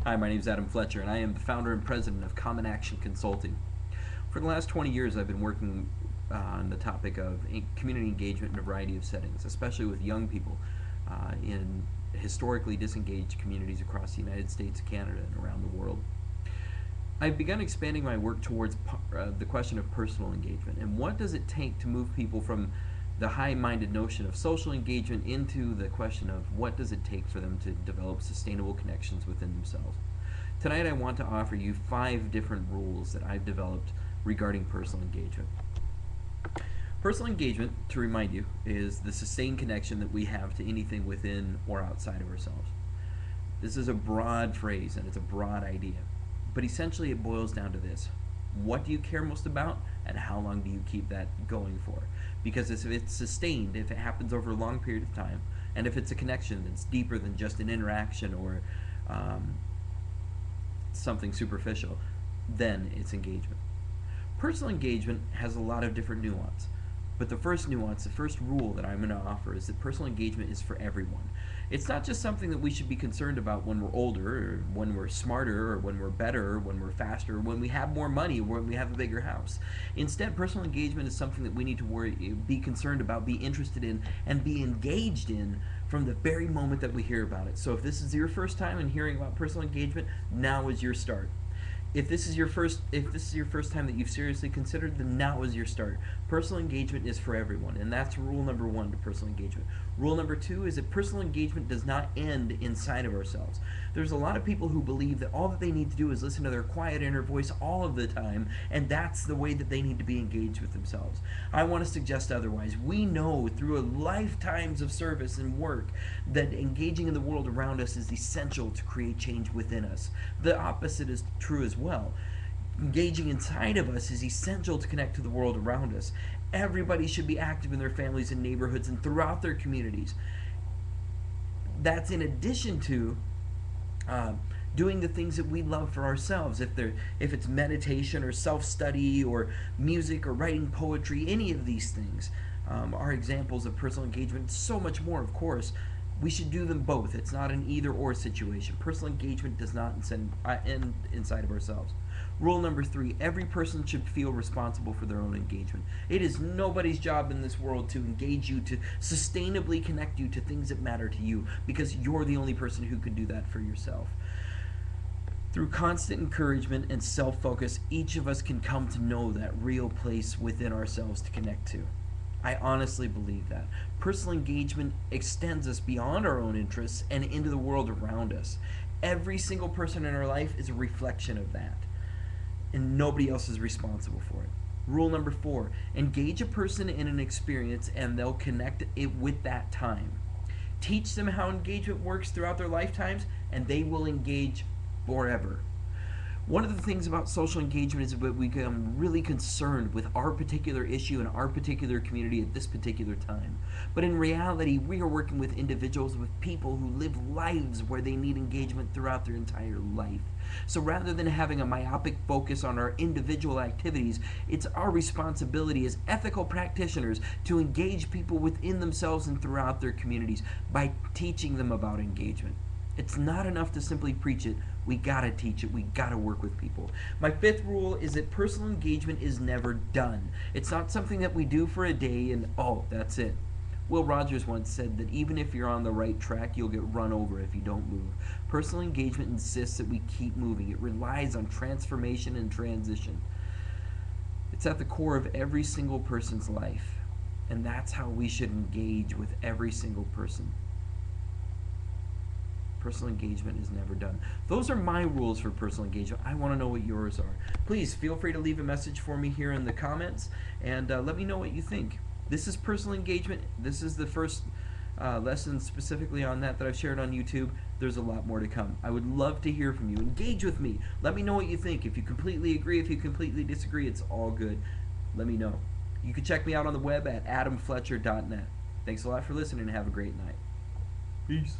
Hi, my name is Adam Fletcher, and I am the founder and president of Common Action Consulting. For the last 20 years, I've been working on the topic of community engagement in a variety of settings, especially with young people in historically disengaged communities across the United States, Canada, and around the world. I've begun expanding my work towards the question of personal engagement and what does it take to move people from the high-minded notion of social engagement into the question of what does it take for them to develop sustainable connections within themselves. Tonight I want to offer you 5 different rules that I've developed regarding personal engagement. Personal engagement, to remind you, is the sustained connection that we have to anything within or outside of ourselves. This is a broad phrase and it's a broad idea, but essentially it boils down to this. What do you care most about, and how long do you keep that going for? Because if it's sustained, if it happens over a long period of time, and if it's a connection that's deeper than just an interaction or something superficial, then it's engagement. Personal engagement has a lot of different nuance. But the first nuance, the first rule that I'm going to offer is that personal engagement is for everyone. It's not just something that we should be concerned about when we're older, or when we're smarter, or when we're better, or when we're faster, or when we have more money, or when we have a bigger house. Instead, personal engagement is something that we need to be concerned about, be interested in, and be engaged in from the very moment that we hear about it. So if this is your first time in hearing about personal engagement, now is your start. If this is your first time that you've seriously considered, then now is your start. Personal engagement is for everyone, and that's rule number 1 to personal engagement. Rule number 2 is that personal engagement does not end inside of ourselves. There's a lot of people who believe that all that they need to do is listen to their quiet inner voice all of the time, and that's the way that they need to be engaged with themselves. I want to suggest otherwise. We know through lifetimes of service and work that engaging in the world around us is essential to create change within us. The opposite is true as well. Engaging inside of us is essential to connect to the world around us. Everybody should be active in their families and neighborhoods and throughout their communities. That's in addition to doing the things that we love for ourselves. If it's meditation or self-study or music or writing poetry, any of these things are examples of personal engagement. So much more, of course. We should do them both. It's not an either-or situation. Personal engagement does not end inside of ourselves. Rule number 3, every person should feel responsible for their own engagement. It is nobody's job in this world to engage you, to sustainably connect you to things that matter to you, because you're the only person who can do that for yourself. Through constant encouragement and self-focus, each of us can come to know that real place within ourselves to connect to. I honestly believe that. Personal engagement extends us beyond our own interests and into the world around us. Every single person in our life is a reflection of that, and nobody else is responsible for it. Rule number 4, engage a person in an experience and they'll connect it with that time. Teach them how engagement works throughout their lifetimes and they will engage forever. One of the things about social engagement is that we become really concerned with our particular issue and our particular community at this particular time. But in reality, we are working with individuals, with people who live lives where they need engagement throughout their entire life. So rather than having a myopic focus on our individual activities, it's our responsibility as ethical practitioners to engage people within themselves and throughout their communities by teaching them about engagement. It's not enough to simply preach it. We gotta teach it. We gotta work with people. My 5th rule is that personal engagement is never done. It's not something that we do for a day and oh, that's it. Will Rogers once said that even if you're on the right track, you'll get run over if you don't move. Personal engagement insists that we keep moving. It relies on transformation and transition. It's at the core of every single person's life, and that's how we should engage with every single person. Personal engagement is never done. Those are my rules for personal engagement. I want to know what yours are. Please feel free to leave a message for me here in the comments and let me know what you think. This is personal engagement. This is the first lesson specifically on that I've shared on YouTube. There's a lot more to come. I would love to hear from you. Engage with me. Let me know what you think. If you completely agree, if you completely disagree, it's all good. Let me know. You can check me out on the web at adamfletcher.net. Thanks a lot for listening and have a great night. Peace.